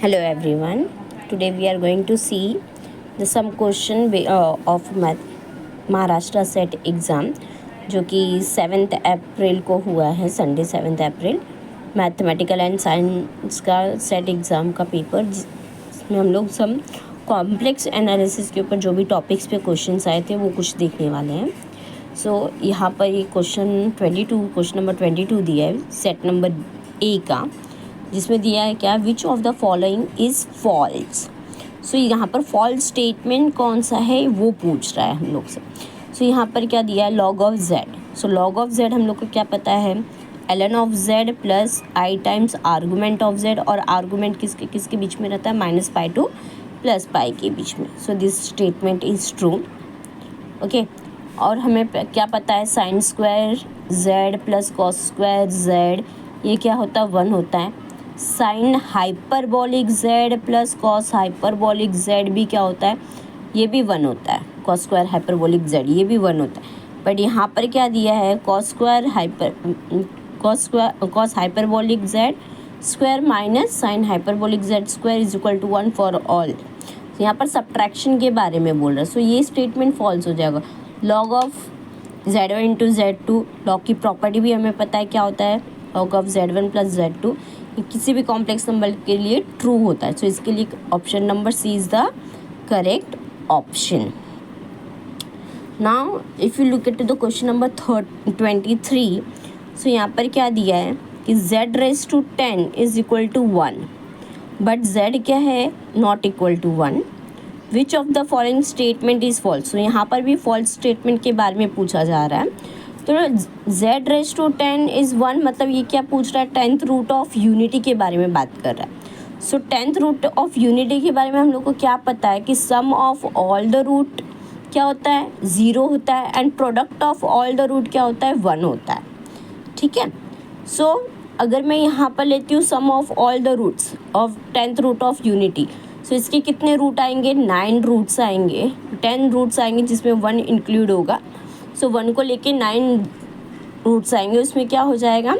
Hello everyone. Today we are going to see the some question of Maharashtra set exam जो कि 7 अप्रैल को हुआ है, Sunday 7 April. Mathematical and science का set exam का पेपर जिसमें हम लोग सब कॉम्प्लेक्स एनालिसिस के ऊपर जो भी टॉपिक्स पे क्वेश्चंस आए थे वो कुछ देखने वाले हैं। सो यहाँ पर ये क्वेश्चन नंबर 22 दिया है सेट नंबर ए का, जिसमें दिया है क्या, which of the following is false. So यहाँ पर फॉल्स स्टेटमेंट कौन सा है वो पूछ रहा है हम लोग से। सो यहाँ पर क्या दिया है, log of Z. So log of Z हम लोग को क्या पता है, ln of Z plus I times argument of Z, और आर्गूमेंट किसके किसके बीच में रहता है, -π टू +π के बीच में। So this statement is true. Okay, और हमें क्या पता है, sine square Z plus cos square Z ये क्या होता है, 1 होता है। Sign hyperbolic Z plus cos hyperbolic Z भी क्या होता है, ये भी 1 होता है। कॉस स्क्वायर हाइपरबोलिक जेड ये भी 1 होता है। बट यहाँ पर क्या दिया है, cos hyperbolic z square minus sine hyperbolic z square is equal to 1 for all. यहाँ पर सब्ट्रैक्शन के बारे में बोल रहा है। सो ये स्टेटमेंट फॉल्स हो जाएगा। Log of z1 into z2, log की प्रॉपर्टी भी हमें पता है क्या होता है, log of z1 plus z2 किसी भी कॉम्प्लेक्स नंबर के लिए ट्रू होता है। सो इसके लिए option number C is the correct option. Now if you look at the question number 23, so यहाँ पर क्या दिया है कि z⁻10 is equal to 1, but z क्या है, not equal to 1। Which of the following statement is false. So यहाँ पर भी फॉल्स स्टेटमेंट के बारे में पूछा जा रहा है। तो z⁻10 इज़ 1 मतलब ये क्या पूछ रहा है, 10th रूट ऑफ यूनिटी के बारे में बात कर रहा है। सो 10th रूट ऑफ यूनिटी के बारे में हम लोग को क्या पता है कि sum of all the root क्या होता है, 0 होता है, and product of all the root क्या होता है, 1 होता है। ठीक है। सो अगर मैं यहाँ पर लेती हूँ sum of all the roots of 10th root of unity, so इसके कितने रूट आएंगे, 9 रूट्स आएंगे, 10 रूट्स आएंगे जिसमें 1 इंक्लूड होगा। सो 1 को लेके 9 रूट्स आएंगे, उसमें क्या हो जाएगा।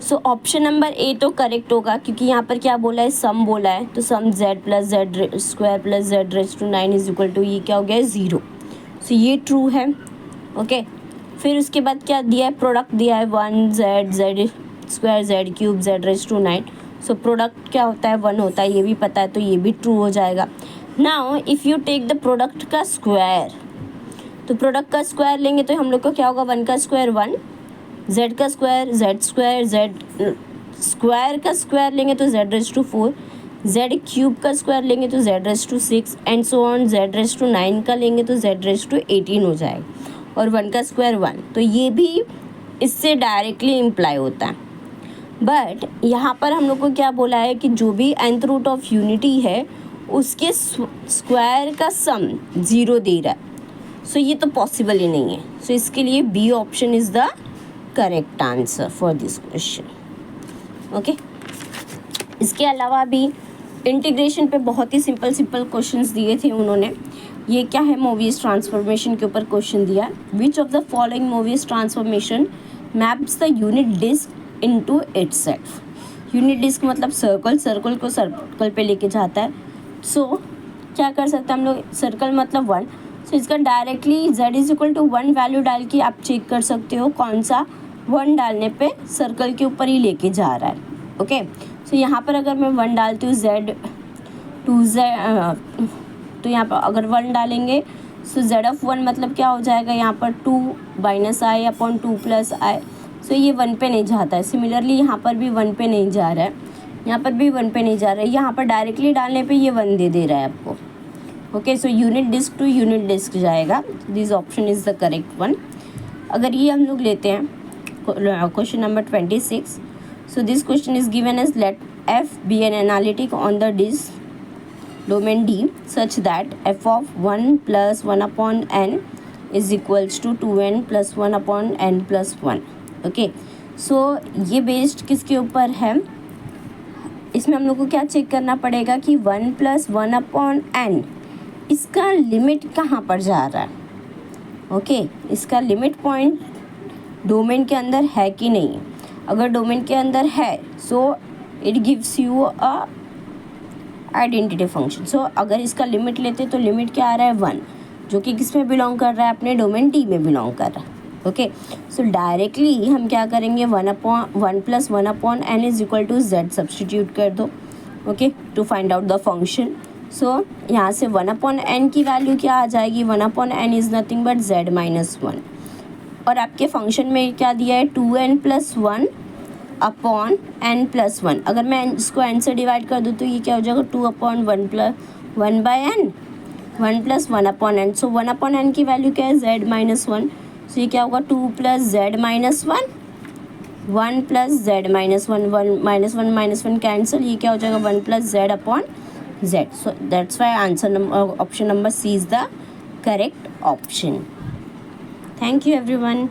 सो ऑप्शन नंबर ए तो करेक्ट होगा, क्योंकि यहाँ पर क्या बोला है, सम बोला है। तो sum z plus z square plus z⁻9 is equal to, ये क्या हो गया, 0। सो ये ट्रू है। ओके, फिर उसके बाद क्या दिया है, प्रोडक्ट दिया है 1z z square z cube z⁻9। So product क्या होता है, 1 होता है, ये भी पता है, तो ये भी ट्रू हो जाएगा। Now if you take the product का स्क्वायर, तो प्रोडक्ट का स्क्वायर लेंगे तो हम लोग को क्या होगा, 1 का स्क्वायर 1, z का square z square, z square का स्क्वायर लेंगे तो z⁻4, z क्यूब का स्क्वायर लेंगे तो z⁻6, and so on, z⁻9 का लेंगे तो z⁻18 हो जाएगा, और 1 का स्क्वायर 1। तो ये भी इससे डायरेक्टली इम्प्लाई होता है। बट यहाँ पर हम लोग को क्या बोला है कि जो भी nth रूट ऑफ यूनिटी है उसके स्क्वायर का सम 0 दे रहा है। सो ये तो पॉसिबल ही नहीं है। सो इसके लिए B option is the correct answer for this question. Okay, इसके अलावा भी इंटीग्रेशन पे बहुत ही सिंपल क्वेश्चंस दिए थे उन्होंने। ये क्या है, मूवीज ट्रांसफॉर्मेशन के ऊपर क्वेश्चन दिया। Which of the following movies transformation maps the unit disc into itself. Unit disc मतलब सर्कल को सर्कल पे लेके जाता है। सो क्या कर सकते हैं हम लोग, सर्कल मतलब 1। सो इसका directly z is equal to 1 value डाल के आप चेक कर सकते हो कौन सा 1 डालने पे सर्कल के ऊपर ही लेके जा रहा है। ओके, सो यहाँ पर अगर मैं 1 डालती हूँ तो यहाँ पर अगर 1 डालेंगे सो z(1) मतलब क्या हो जाएगा, यहाँ पर 2 - i अपॉन 2 + i। सो ये 1 पे नहीं जाता है। सिमिलरली यहाँ पर भी 1 पे नहीं जा रहा है, यहाँ पर भी 1 पे नहीं जा रहा है। यहाँ पर डायरेक्टली डालने पे ये 1 दे रहा है आपको। Okay, so unit disc to unit disc जाएगा। This option is the correct one. अगर ये हम लोग लेते हैं question number 26, so this question is given as let f be an analytic on the disc domain D such that f of 1 + 1 upon n is equals to 2n + 1 upon n + 1। Okay, so ये based किसके ऊपर है, इसमें हम लोग को क्या check करना पड़ेगा कि 1 + 1 अपॉन n इसका लिमिट कहाँ पर जा रहा है। ओके, इसका लिमिट पॉइंट डोमेन के अंदर है कि नहीं। अगर डोमेन के अंदर है so it gives you a identity function. So अगर इसका लिमिट लेते तो लिमिट क्या आ रहा है 1, जो कि किस में बिलोंग कर रहा है, अपने डोमेन डी में बिलोंग कर रहा है। ओके, सो डायरेक्टली हम क्या करेंगे 1 + 1/n is equal to z substitute कर दो। Okay, to find out the function. So यहाँ से 1/n की वैल्यू क्या आ जाएगी, 1/n is nothing but z - 1, और आपके फंक्शन में क्या दिया है 2n + 1/n+1। अगर मैं इसको n से डिवाइड कर दूँ तो ये क्या हो जाएगा 2/1 + 1/n 1 + 1/n। सो 1/n की वैल्यू क्या है z - 1। सो ये क्या होगा 2 + z - 1 1 + z - 1 1 - 1 कैंसिल, ये क्या हो जाएगा 1 + z/z। So that's why answer option number C is the correct option. Thank you everyone.